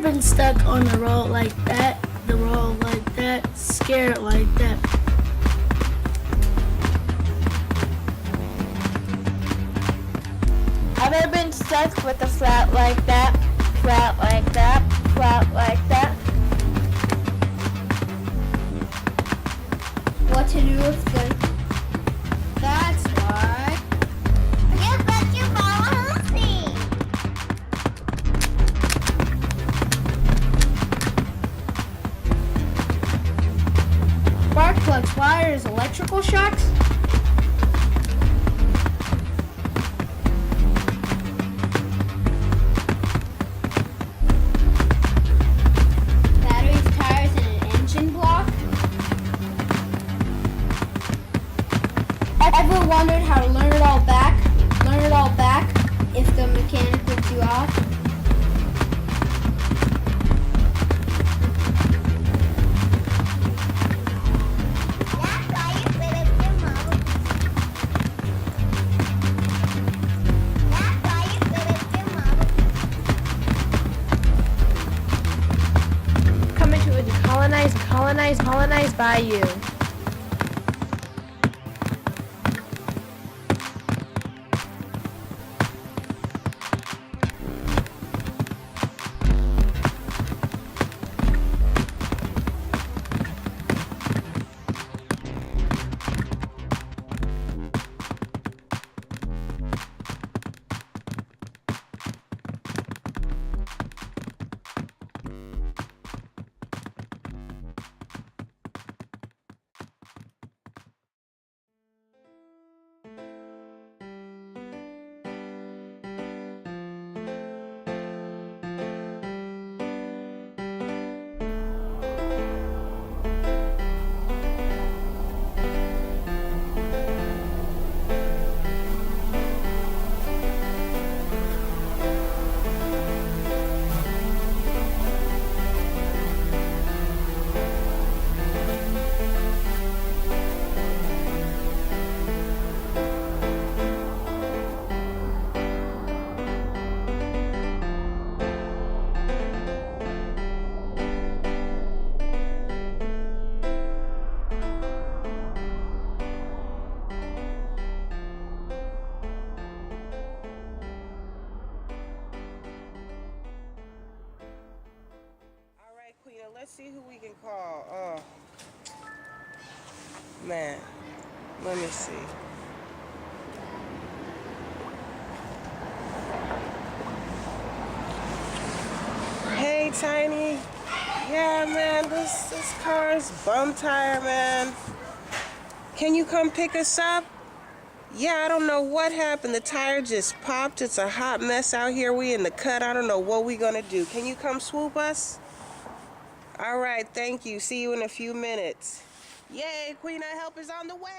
been stuck on the road like that, scared like that? Have I been stuck with a flat like that, flat like that, flat like that? What to do with the... That's why... You put your ball Hooptie! Spark plugs, wires, electrical shocks? Batteries, tires, and an engine block? Ever wondered how to learn it all back? Learn it all back if the mechanic puts you off? Coming to a colonized by you. Let's see who we can call. Oh, man. Let me see. Hey, Tiny. Yeah, man, this car is bum tire, man. Can you come pick us up? Yeah, I don't know what happened. The tire just popped. It's a hot mess out here. We in the cut. I don't know what we gonna do. Can you come swoop us? All right, thank you. See you in a few minutes. Yay, Queen of Help is on the way.